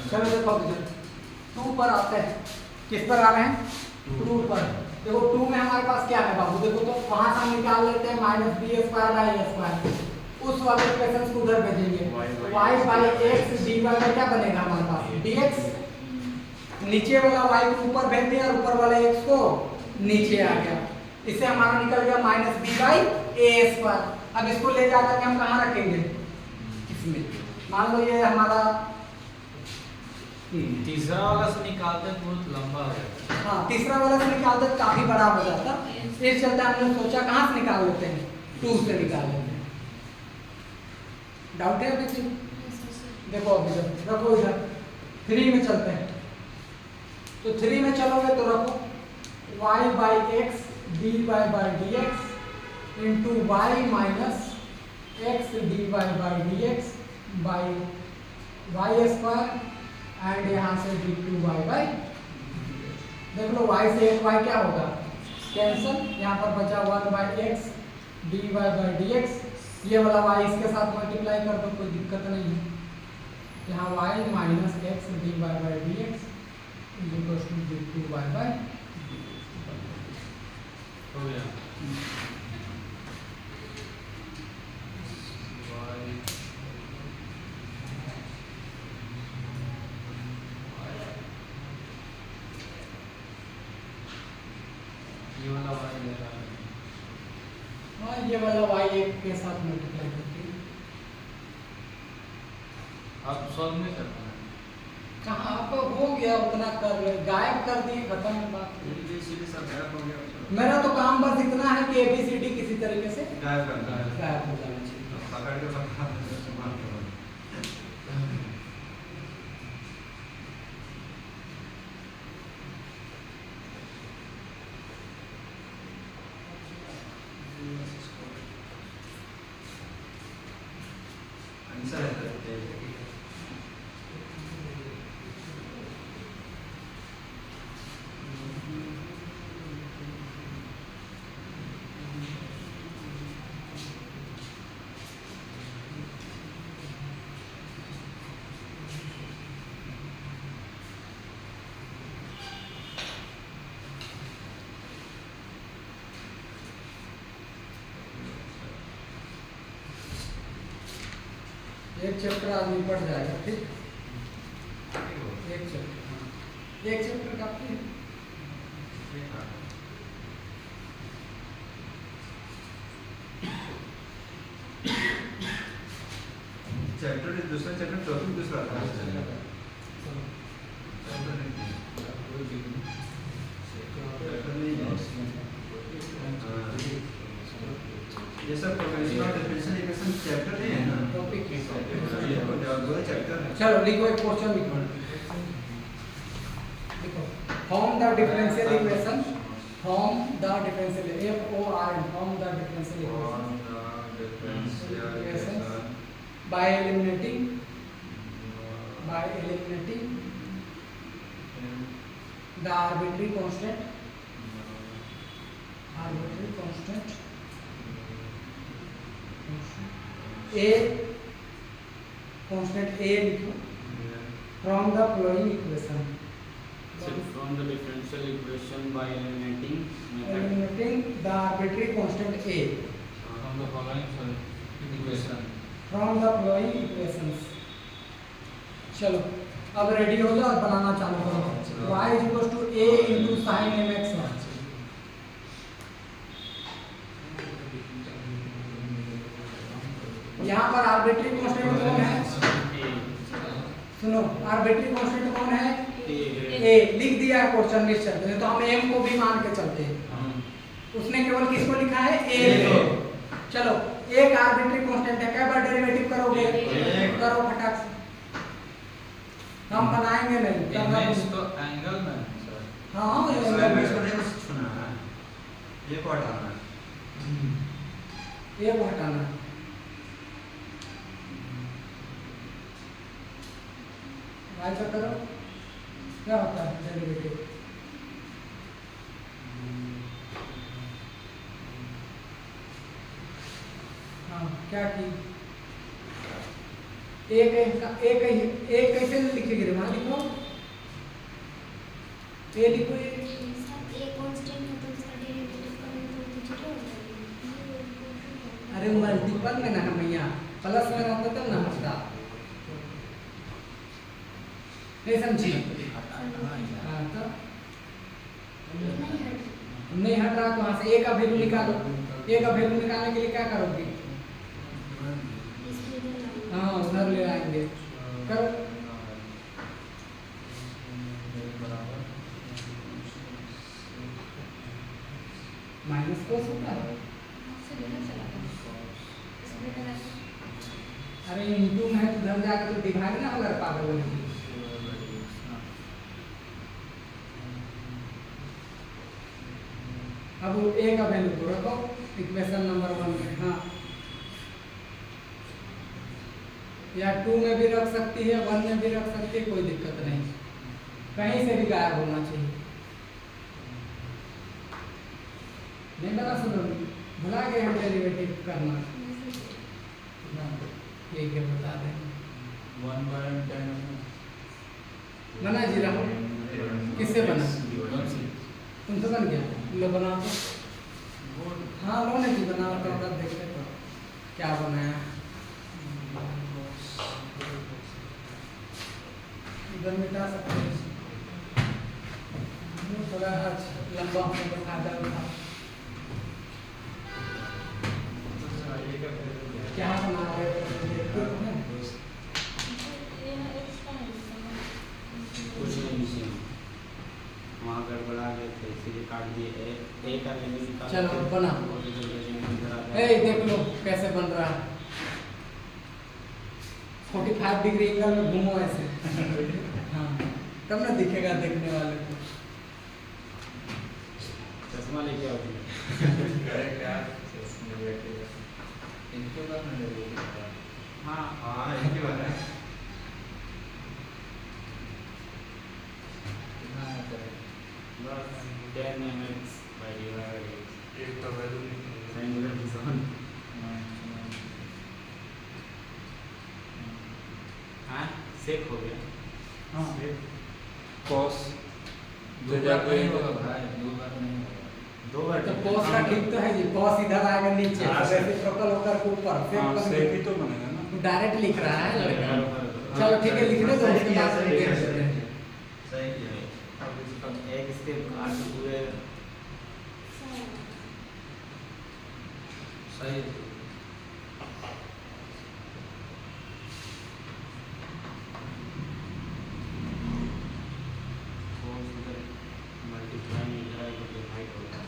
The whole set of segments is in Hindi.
चलो देखो 2 पर आते हैं, किस पर आ रहे हैं 2 पर। देखो 2 में हमारे पास क्या है बाबू, देखो तो वहां से हम निकाल लेते हैं -b² उस वाले इक्वेशन को उधर भेजेंगे, y/x dy में क्या बनेगा हमारे पास dx, नीचे वाला y को ऊपर भेज दिया और ऊपर वाला x को नीचे आ गया, इससे हमारा निकल गया -b/a²। अब इसको ले जाकर के हम कहाँ रखेंगे, इसमें मान लो ये हमारा तीसरा वाला से निकालते बहुत लंबा हो जाता है। हाँ तीसरा वाला से निकालते काफी बड़ा हो जाता, इस चलते हमने सोचा कहाँ से निकाल लेते हैं 2 से निकाल लेते हैं। डाउट है अभी? देखो अभी रखो इधर 3 में चलते हैं, तो 3 में चलोगे तो रखो y/x dy/dx into y minus x dy/dx by y² and यहाँ से d2y/, देख लो y से एक y क्या होगा कैंसल, यहाँ पर बचा 1/x dy/dx, ये वाला y इसके साथ मल्टीप्लाई कर दो, कोई दिक्कत नहीं है। यहाँ y minus x dy/dx is equal to d2y/, हो गया। ये वाला y ले रहा है, हाँ ये वाला y एक के साथ मल्टीप्लाई करके आप सॉल्व नहीं कर पाए। कहाँ आप हो गया उतना कर ले, गायब कर दिए, खत्म बात। ABCD सब गायब हो गया। मेरा तो काम बस इतना है कि ABCD किसी तरीके से गायब करना है, गायब हो जाना चाहिए। पकड़ के पकड़ा इस्तेमाल करो। आंसर है एक चैप्टर आदमी पढ़ जाएगा, ठीक एक चैप्टर, हाँ एक चैप्टर काफी है। चैप्टर दूसरा चैप्टर टॉपिक दूसरा था। ये सब प्रोग्रेशन और डिफरेंशियल इक्वेशन चैप्टर नहीं है ना, टॉपिक है, दो चैप्टर है। चलो लिखो एक क्वेश्चन लिखो, देखो form the differential equation, form the differential FORM, form the differential equation by eliminating the arbitrary constant a constant a लिखो from the following equation, from the differential equation by eliminating the arbitrary constant a from the following equation, from the following equations। चलो अब रेडी हो जाओ और बनाना चालू करो। y is equal to a into sine mx y, यहाँ पर आर्बिट्री कांस्टेंट कौन है, सुनो आर्बिट्री कांस्टेंट कौन है a, लिख दिया है क्वेश्चन में चलते हैं, तो हम m को भी मान के चलते हैं, उसने केवल किसको लिखा है a को। चलो एक आर्बिट्री कांस्टेंट है, कई बार डेरिवेटिव करोगे, करो फटाक से, हम बनाएंगे नहीं करना तो एंगल में सर, हाँ छूना है, ये को हटाना है, ये को हटाना है। ऐसा करो क्या होता है डेरिवेटिव, हाँ क्या की ए कैसे लिखेंगे रे, वहाँ लिखो ए लिखो ए। ए कांस्टेंट है तो उसका डेरिवेटिव करेंगे तो वो जीरो हो जाएगा। अरे मल्टीपल में ना हम यहाँ प्लस में रहता तब ना हटता, नहीं समझी? हाँ तो नहीं हट रहा तो वहाँ से ए का वैल्यू निकालो। ए का वैल्यू निकालने के लिए क्या करोगे? हाँ उधर ले आएंगे, करो। माइनस कोस होता है। अरे इंटू में है तो उधर जाकर तो डिवाइड ना होगा पावर बनेगी। अब वो ए का वैल्यू को रखो इक्वेशन नंबर 1 में। हाँ या 2 में भी रख सकती है, 1 में भी रख सकती है, कोई दिक्कत नहीं, कहीं से भी गायब होना चाहिए। नहीं बना सुनो, भुला गए हम डेरिवेटिव करना। ठीक है बता दें। 1/10 बना जी रहा किससे बना? तुमसे बन गया? लो बना तो। हाँ लो नहीं जी बना तो देखते तो क्या बनाया। इधर मिटा सकते हैं, थोड़ा लंबा आधा उठा। क्या बना रहे हो? कुछ नहीं, वहाँ गड़बड़ा गए थे इसीलिए काट दिए। ए का वैल्यू निकाल। चलो बना। ए देख लो कैसे बन रहा है। 45 डिग्री एंगल में घूमो ऐसे। हाँ तब ना दिखेगा देखने वाले को। चश्मा लेके आओ। इनके बाद में ले हाँ हाँ इनके बाद है बस 10 mx by divided एक का वैल्यू निकल triangular design। हाँ सेक हो गया। हाँ कॉस दो बार नहीं होगा भाई, दो बार नहीं होगा। दो बार तो कॉस का ठीक तो है जी, कॉस इधर आएगा नीचे, हाँ, रेसिप्रोकल होकर के ऊपर हाँ फिर सेक ही तो बनेगा ना। डायरेक्ट लिख रहा है लड़का। हाँ, चलो ठीक है लिखने दो, सही उसके किया, बाद सही किया, देख लेते हैं। सही है। अब इसका एक स्टेप आगे पूरे सही मल्टीप्लाई डिवाइड होगा।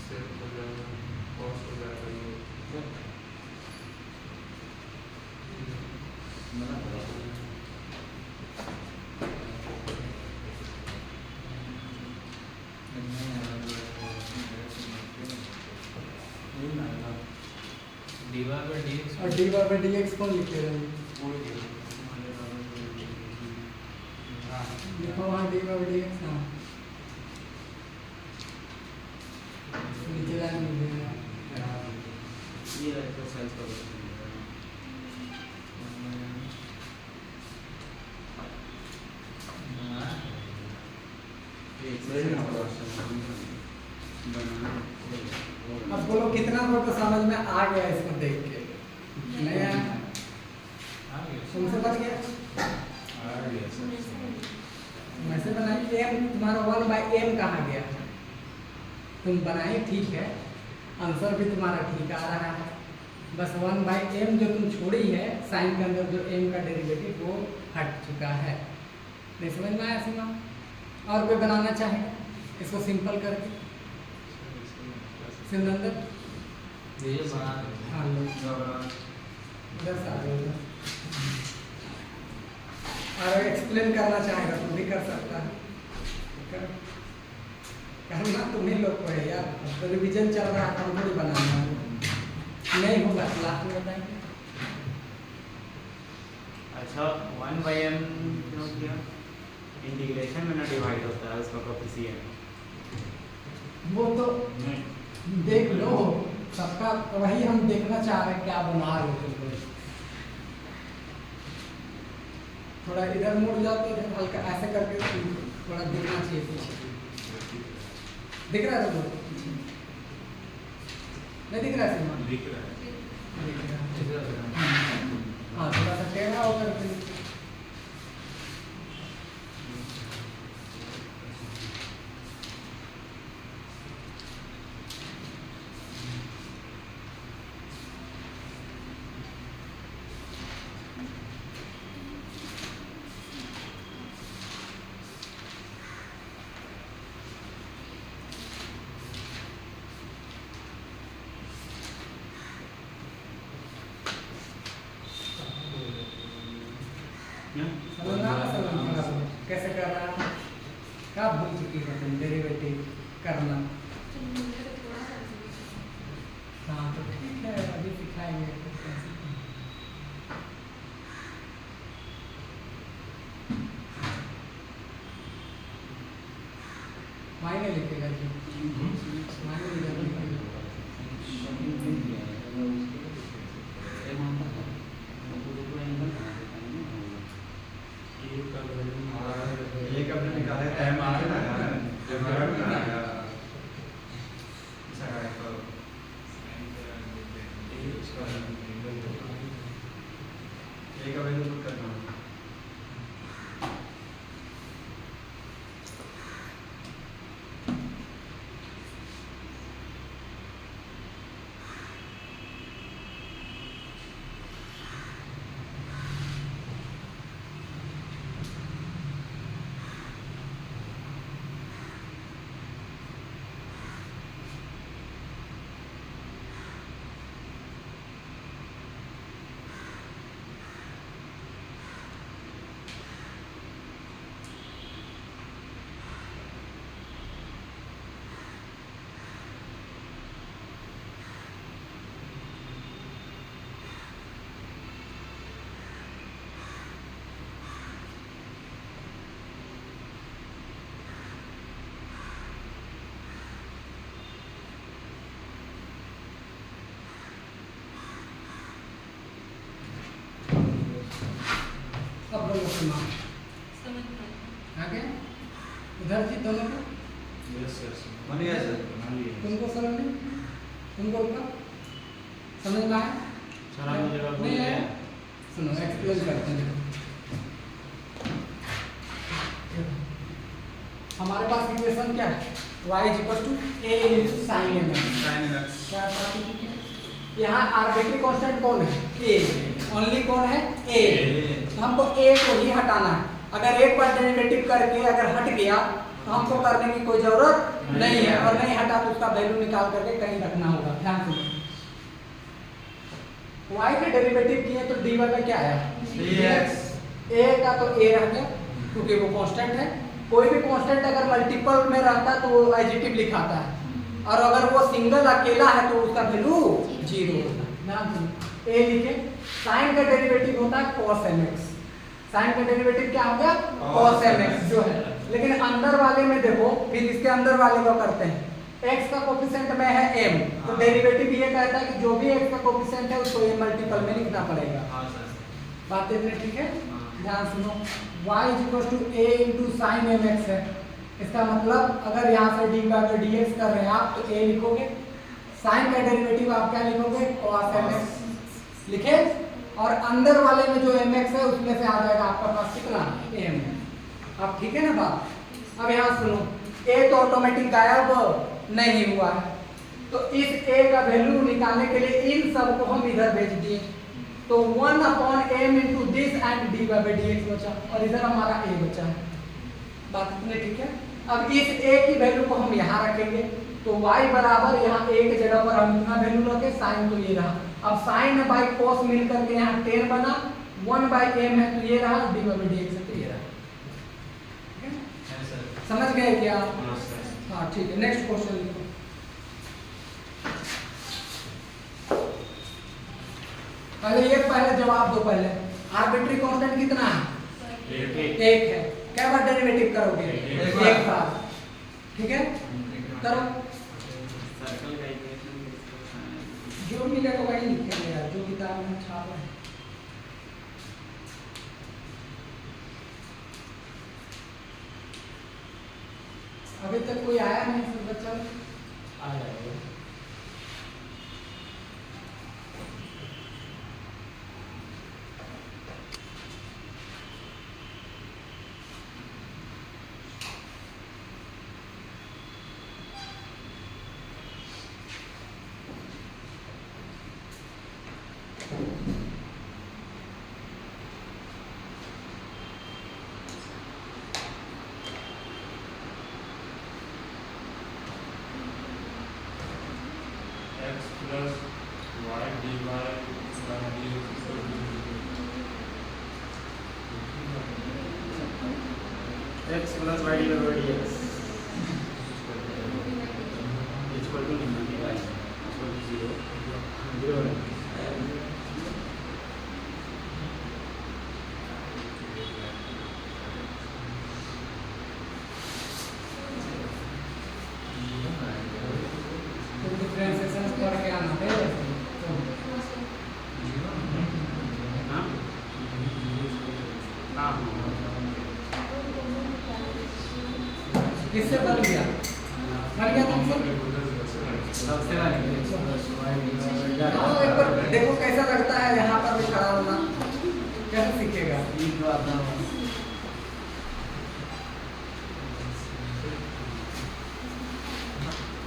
सेक हो जाएगा, कॉस हो जाएगा ये। बना होगा। और डी बाई डी एक्स कौन लिखे रहे? लिखो वहाँ डी बाई डी एक्स। हाँ नीचे लाइन में लिखना। ये एक्सरसाइज करो। अब बोलो कितना लोग को समझ में आ गया इसको देख के? नहीं आया? तुमसे बच गया? वैसे बनाइए एम तुम्हारा 1/m कहाँ गया? तुम बनाए ठीक है, आंसर भी तुम्हारा ठीक आ रहा है, बस 1/m जो तुम छोड़ी है साइन के अंदर जो m का डेरिवेटिव वो हट चुका है। नहीं समझ में आया सीमा? और कोई बनाना चाहेगा इसको सिंपल करके? सिमरंदर हाँ लो इधर से आ जाओ इधर। और एक्सप्लेन करना चाहेगा तो भी कर सकता है। करना तुम्हें लोग को है यार, तो रिवीजन चल रहा है, हम थोड़ी बनाना है। नहीं होगा क्लास में बताएंगे। अच्छा 1/m क्यों किया? इंटीग्रेशन में ना डिवाइड होता है उसका कोफिशिएंट। वो तो देख लो सबका वही हम देखना चाह रहे हैं क्या बना रहे हो तुम लोग। थोड़ा इधर मुड़ जाओ तो इधर हल्का ऐसे करके थोड़ा दिखना चाहिए पीछे। दिख रहा है तुम लोग पीछे? नहीं दिख रहा है सिनेमा? दिख रहा है। दिख रहा है। हाँ थोड़ा सा टेढ़ा होकर के समझना कैसे कर रहा है? क्या भूल चुकी हो तुम डेरिवेटिव करना? हाँ तो ठीक है, अभी सिखाएंगे तो कैसे। मायने लिखेगा जी, मायने लिखेगा। ये कब निकाले टाइम आ रहा है जब घर में आया ऐसा है तो ये कब इधर करना अब लोगों के नाम आगे इधर जी दोनों को यस यस बन गया सर तुमको समझ नहीं, तुमको ऊपर समझ में आया? सर हम जगह भूल नहीं गए। आया? सुनो एक्सप्लेन करते हैं। हमारे पास इक्वेशन क्या है? y = a sin mx। क्या बात है? यहाँ आर्बिट्री कांस्टेंट कौन है? a। ओनली कौन है? a। तो हमको a को ही हटाना है। अगर एक बार डेरिवेटिव करके अगर हट गया तो हमको करने की कोई जरूरत नहीं है, और नहीं हटा तो उसका वैल्यू निकाल करके कहीं रखना होगा। ध्यान सुनो, y के डेरिवेटिव किए तो dy में क्या आया? dx। a का तो a रह गया क्योंकि वो कांस्टेंट है। कोई भी कांस्टेंट अगर मल्टीपल में रहता है तो वो एडिटिव लिखाता है, और अगर वो सिंगल अकेला है तो उसका वैल्यू 0 होता है। ध्यान सुनो, a लिखे। साइन का डेरिवेटिव होता है cos mx। साइन का डेरिवेटिव क्या हो गया? cos mx जो है। लेकिन अंदर वाले में देखो, फिर इसके अंदर वाले को करते हैं। x का कोफिशिएंट में है m, तो डेरिवेटिव ये कहता है कि जो भी x का कोफिशिएंट है उसको m मल्टीपल में लिखना पड़ेगा। हाँ सर बात इतनी ठीक है? ध्यान सुनो, y = a × sin mx है। इसका मतलब अगर यहाँ से dy/dx कर रहे हैं आप तो a लिखोगे, साइन का डेरिवेटिव आप क्या लिखोगे? cos mx लिखे, और अंदर वाले में जो mx है उसमें से आ जाएगा आपका पास कितना? m। अब ठीक है ना बात? अब यहाँ सुनो, a तो ऑटोमेटिक गायब नहीं हुआ है, तो इस a का वैल्यू निकालने के लिए इन सब को हम इधर भेज दिए, तो 1/m × दिस एंड dy/dx बचा, और इधर हमारा a बचा है। बात इतने ठीक है? अब इस a की वैल्यू को हम यहाँ रखेंगे, तो y बराबर यहाँ a की जगह पर हम इतना वैल्यू रखे, साइन तो ये रहा। अब साइन बाई cos मिल करके यहाँ 10 बना, 1/m है तो ये रहा, dy/dx है तो ये रहा। समझ गए क्या? हाँ ठीक है, नेक्स्ट क्वेश्चन लिखो। पहले जवाब दो। पहले आर्बिट्री कांस्टेंट कितना है? एक है। क्या बार डेरिवेटिव करोगे? एक बार। ठीक है, करो। सर्कल का इक्वेशन जो मिलेगा वही लिखेंगे यार, जो किताब में छापा है। अभी तक कोई आया नहीं सब बच्चा? आ जाएगा। x plus y dy by dx equal to x plus y divided by dx equal to dy equal to 0 0 तो डिफरेंशिएशन पढ़ के आना है। हाँ हाँ किससे बन गया? बन गया तुमसे? सबसे पहले हाँ, एक बार देखो कैसा लगता है यहाँ पर भी खड़ा होना, कैसे सीखेगा?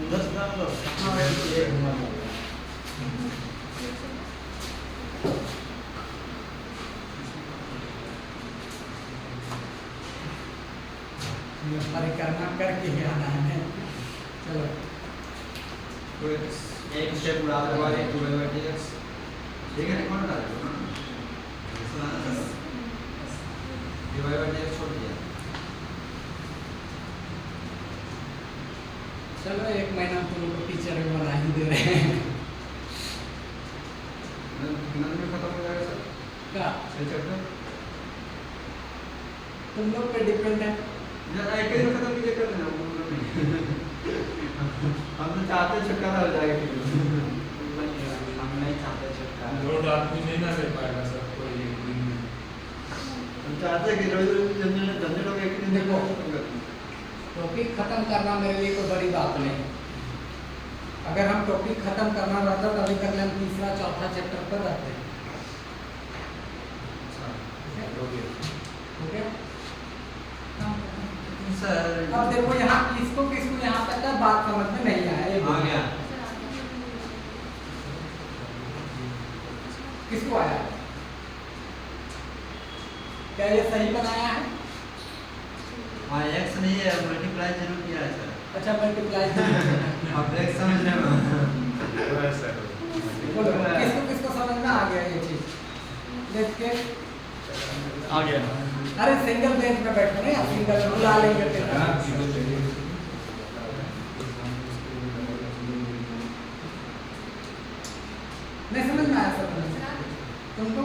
उधर से डाल दो कहाँ परिक्रमा करके ही आना है। चलो तो एक स्टेप उड़ा दो और एक dy by dx, ठीक है? कौन डाल दो dy by dx छोड़ दिया। चलो, एक महीना तुम लोग को टीचर भी बना ही दे रहे हैं। कितना दिन में खत्म हो जाएगा सर क्या ये चैप्टर? तुम लोग पे डिपेंड है। यार एक दिन में खत्म कीजिए, कर देना वो लोग नहीं। हम तो चाहते छुटकारा हो जाएगा फिर। हम नहीं चाहते छुटकारा। लोड आदमी नहीं ना कर पाएगा सर कोई एक दिन में। हम चाहते हैं कि रोज झंझट हो एक दिन देखो। खत्म कर दें। टॉपिक खत्म करना मेरे लिए कोई बड़ी बात नहीं। अगर हम टॉपिक खत्म करना रहता तो अभी तक हम तीसरा चौथा चैप्टर पर रहते। ठीक है? सर अब देखो यहाँ किसको किसको यहाँ तक का बात समझ में नहीं आया। ये आ गया। किसको आया? क्या ये सही बनाया है? हाँ x नहीं है, मल्टीप्लाई जरूर किया है सर। अच्छा, मल्टीप्लाई। आप x समझ रहे हो? बोलो किसको किसको समझ में आ गया ये चीज? देख के आ गया। अरे सिंगल बेंच में बैठो नहीं, सिंगल बुला लेंगे फिर। नहीं समझ में आया सब तुमको?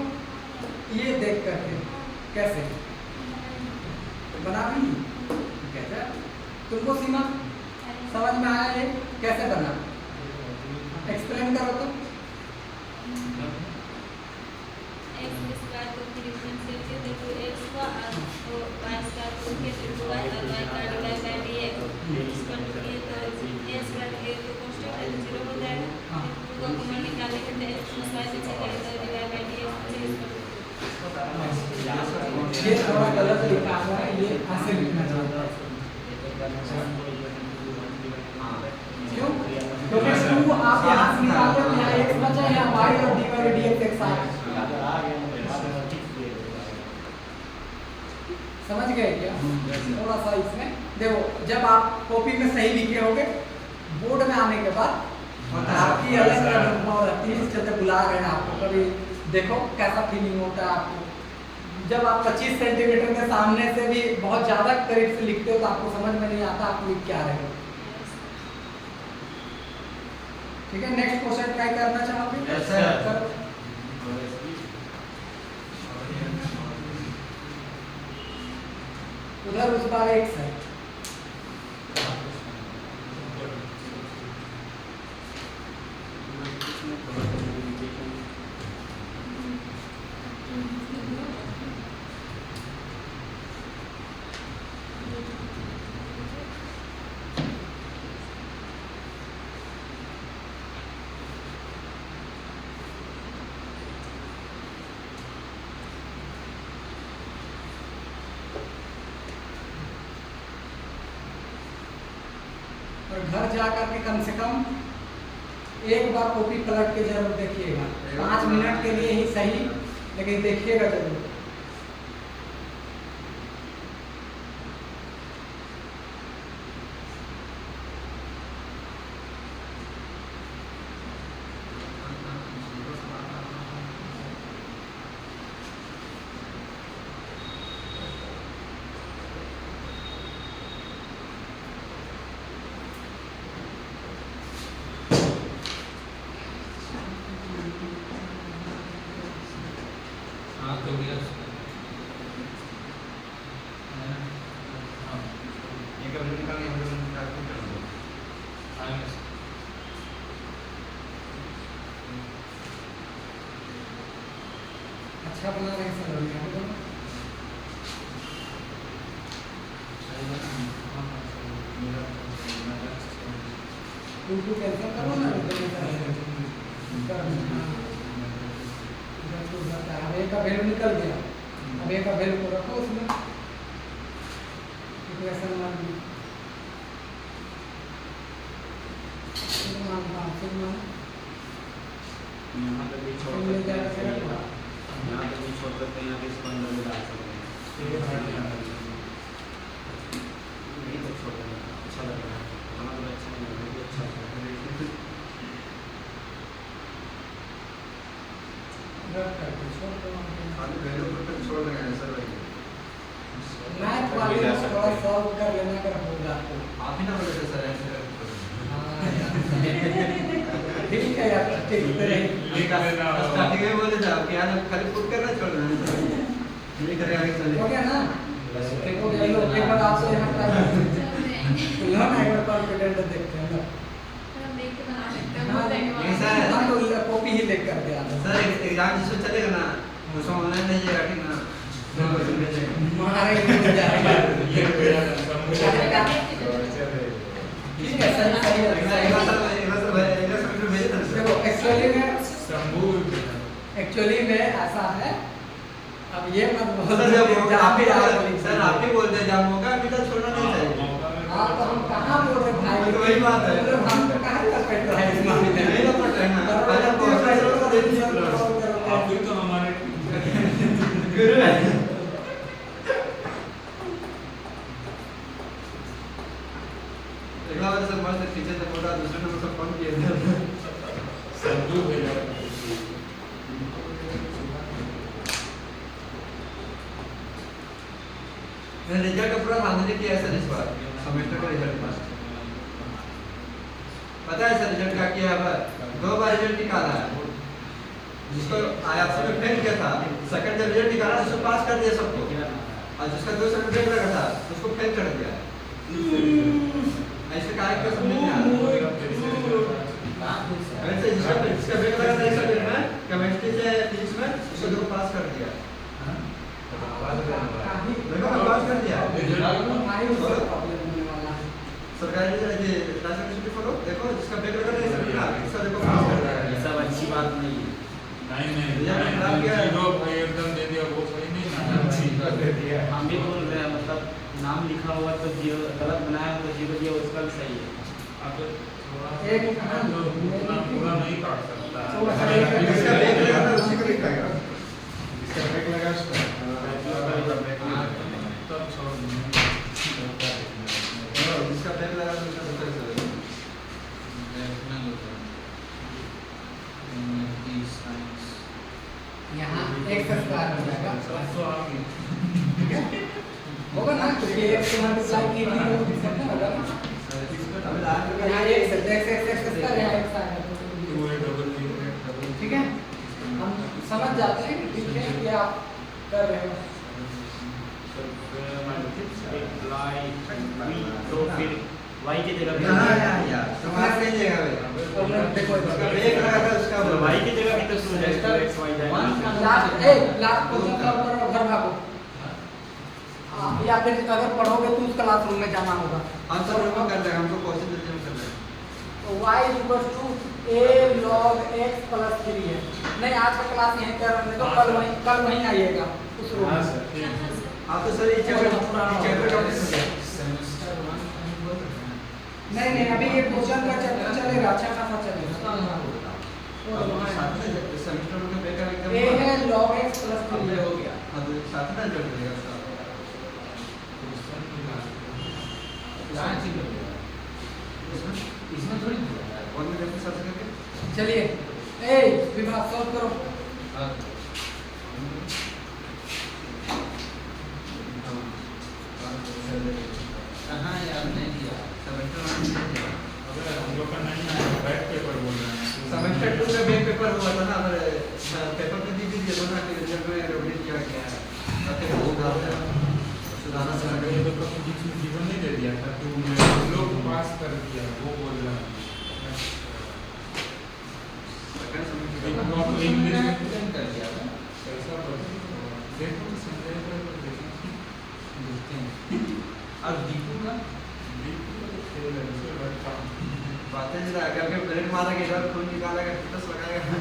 ये देख करके कैसे बना भी कैसे तुमको सीमा समझ में आया? ये कैसे बना? एक्सप्लेन करो तो। x स्क्वायर को फिर डिफरेंशिएट करके तो x का और y स्क्वायर को फिर y और y का divide by dx equal to ये तो a स्क्वायर ये तो कांस्टेंट है, 0 हो जाएगा। हाँ। फिर को कॉमन निकालेंगे तो x प्लस y से चलेगा तो डिवाइड बाय dx ये थोड़ा गलत लिखा हुआ है, ये ऐसे लिखना चाहिए। क्यों? क्योंकि टू आप यहाँ से निकालते हो, यहाँ x बचा, यहाँ y और dy और dx एक साथ। समझ गए क्या? थोड़ा सा इसमें देखो, जब आप कॉपी में सही लिखे होगे, बोर्ड में आने के बाद आपकी अलग अनुभव रहती है। इस चलते बुला रहे हैं आपको। कभी देखो कैसा फीलिंग होता है आपको जब आप 25 सेंटीमीटर के सामने से भी बहुत ज़्यादा करीब से लिखते हो तो आपको समझ में नहीं आता आप लिख क्या रहे हो। ठीक है, नेक्स्ट क्वेश्चन ट्राई करना चाहोगे? Yes, sir. करो। उधर उस बार x है। हाँ। और घर जाकर के कम से कम एक बार कॉपी पलट के जरूर देखिएगा। 5 मिनट के लिए ही सही, लेकिन देखिएगा जरूर। हाँ तो गया एक अभी निकालने हम लोग कैलकुलेट कर दो। आएंगे अच्छा बना रहे हैं सर अभी यहाँ पे। टू कैंसिल करो ना, अब एक का वैल्यू निकल गया। अब एक का वैल्यू को रखो उसमें, इक्वेशन मान ली यहाँ पे भी छोड़ ले सकते जाकर हैं, रखो। यहाँ पे भी छोड़ सकते हैं, यहाँ पे इसको अंदर भी डाल सकते हैं। नहीं तो छोड़ देना, अच्छा लग रहा है, खाना तो अच्छा नहीं लग रहा है, अच्छा लग रहा है। रख करके छोड़ दो। खाली वैल्यू पर छोड़ देंगे सर भाई। मैथ वाले को थोड़ा सॉल्व कर लेना अगर होगा तो। आप ही ना बोले थे सर ऐसे हाँ यार। ठीक है यार, ठीक है। स्टार्टिंग में बोले थे आप यार खाली पुट करना छोड़ देना ये करें आगे चले। हो गया ना? देखो ये लोग एक बार आपसे यहाँ का लो ना, एक बार कॉन्फिडेंट देखते हैं ना। हम देख के बना सकते हैं, हाँ, बहुत धन्यवाद। ऐसा है। हाँ तो ये कॉपी ही देख कर दिया सर एग्जाम जिसमें चलेगा ना उसमें ऑनलाइन नहीं जाएगा ठीक ना। हमारे मिल जाएगा। ठीक है सही सही देखो एक्चुअली में ऐसा है। अब ये मत बोलो सर आप ही बोलते हैं जब मौका मिला छोड़ना नहीं चाहिए। हाँ तो हम कहाँ बोल रहे भाई, तो वही बात है। हम तो कहाँ लपेट रहे हैं इस मामले में। नहीं लपट रहे हैं ना। पहले आप भी तो हमारे गुरु है। एक बार से मस्त पीछे से फोटो दूसरे नंबर से फोन किए थे। संदू भैया मैंने रिजल्ट का पूरा फाइनल किया है सर इस बार सेमेस्टर का रिजल्ट पास। पता है सर रिजल्ट क्या किया है? 2 बार रिजल्ट निकाला है। जिसको आईएफसी में फेल किया था सेकंड जब रिजल्ट निकाला उसको पास कर दिया सबको, और जिसका 2 सेकंड ब्रेक लगा था उसको फेल कर दिया। ऐसे काय क्यों समझ नहीं आ रहा? वैसे जिसका ब्रेक लगा था इस सब्जेक्ट में केमिस्ट्री से फिजिक्स में उसको देखो पास कर दिया। देखो पास कर दिया। सरकारी राशन की छुट्टी फॉलो देखो जिसका ब्रेक लगा था इस सब्जेक्ट में इसका देखो पास कर दिया। ये सब अच्छी बात नहीं है। जीरो भाई एकदम दे दिया, वो सही नहीं ना। हम भी बोल रहे हैं, मतलब नाम लिखा हुआ तो जीरो गलत बनाया हो तो जीरो दिया उसका भी सही है। अब एक पूरा नहीं काट सकता। जिसका ब्रेक लगा था उसी को लिखाएगा। इसका ब्रेक लगा उसका तब छोड़ देंगे। जिसका ब्रेक लगा था उसका दूसरा चलेगा। यहाँ एक स्क्वायर हो जाएगा। सब तो आ गई। होगा ना, क्योंकि एक से मल्टीप्लाई की थी तो कितना होगा ना? अभी लास्ट में यहाँ एक से x स्क्वायर यहाँ x आएगा। 2a डबल b ठीक है, हम समझ जाते हैं कि ठीक है कि आप कर रहे हो। तो फिर y की जगह यार तुम्हारा सही जगह पे देखो उसका ब्रेक लगा था उसका तो y की जगह भी तो शुरू है तो x y जाएगा। लास्ट क्वेश्चन सॉल्व करो, घर भागो। या फिर अगर पढ़ोगे तो उस क्लासरूम में जाना होगा। हम सब लोग कर रहे हैं, हमको क्वेश्चन रिवीजन कर रहे हैं। तो y a log x + 3 है। नहीं आज का क्लास यहीं कर रहे तो कल वहीं आइएगा उस रूम हाँ में। सर ठीक है। आप तो सर ये चैप्टर कंप्लीट हो गया। नहीं नहीं अभी ये क्वेश्चन का चैप्टर चलेगा, अच्छा खासा चलेगा। अब साथ में सेमेस्टर में पेपर एग्जाम ए है log x प्लस अब 3 हो गया, अब साथ में जोड़ देगा उसका। इसमें थोड़ी और में देखो सर्च करके चलिए ए विभाग सॉल्व करो। कहाँ यार नहीं दिया सेमेस्टर में नहीं दिया। अगर हम लोग का नहीं है बैक पेपर बोल रहे हैं सेमेस्टर 2 में बैक पेपर हुआ था ना, हमारे पेपर में दी थी दोनों के रिजल्ट में रिवीट किया गया है। ताकि वो सुधारना अगर चाहिए। ये लोग को बीच में जीवन नहीं दे दिया था तो हम लोग पास कर दिया वो बोल रहा है सेकंड सेमेस्टर एक बार तो इंग्लिश में एक्सप्लेन कर दिया था कैसा देखो तो संजय का देखो देखते हैं और दीपू का खेल है उसे बैठा बातें जरा अगर के ब्रेक मारेगा इधर खून निकालेगा फिटनेस लगाएगा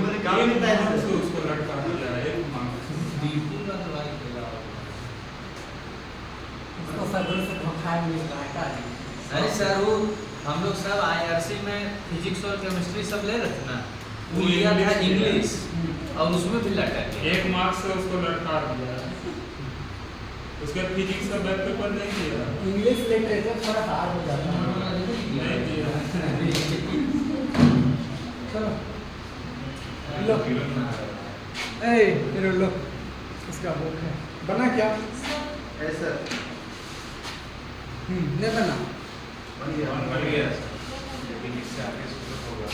मेरे काम एक नहीं था मार्क्स इससे। उसको लटका दिया एक मार्क्स दीपू का तो भाई खेला होगा। उसको सदर से धोखा मिल रहा है का जी। अरे सर वो हम लोग सब आईआरसी में फिजिक्स और केमिस्ट्री सब ले रहे थे ना, वो वो लिया था इंग्लिश इंग्लिश और उसमें भी लटका दिया। एक मार्क्स से उसको लटका दिया उसके फिजिक्स का बैक पेपर नहीं दिया इंग्लिश लिटरेचर थोड़ा हार्ड हो जाता है। नहीं दिया चलो लो ए फिर लो इसका बुक है बना क्या? ऐसा नहीं बना। बन गया बन गया लेकिन इससे आगे शुरू होगा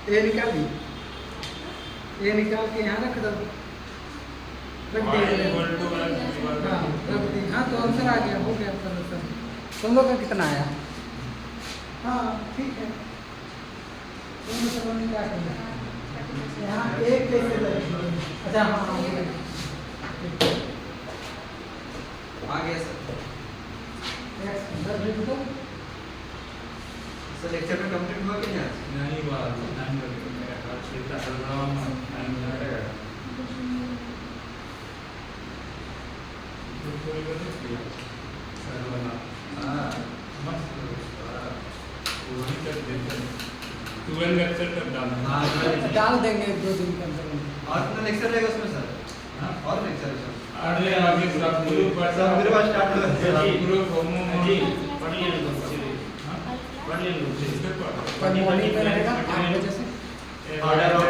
ए निकाल दी, ए निकाल के यहाँ रख दो, रख y they. equal to x equal to हाँ रख दी। हाँ तो आंसर आ गया, हो गया सर। तुम लोग का कितना आया? हाँ ठीक है। तुम लोग ने क्या किया? यहाँ एक कैसे लगेगा? अच्छा हाँ हाँ, ठीक है। आ गया सर। Next, इधर लिख दो। सर लेक्चर में कंप्लीट हुआ कि नहीं आज? नहीं बात नहीं लगेगा मेरा हाथ सीधा हलवा नहीं लगेगा तो कोई बात नहीं सर वाला हाँ मस्त वही कर देते 12 लेक्चर तक डालना हाँ डाल देंगे 2 दिन के अंदर। और कितना लेक्चर रहेगा उसमें सर? हाँ? और लेक्चर है सर? अरे आगे सब ग्रुप सब मेरे पास स्टार्ट हो गया। सब ग्रुप होमो पढ़ लिए लोग पढ़ लिए लोग कल मॉर्निंग में रहेगा 8 बजे से। Order of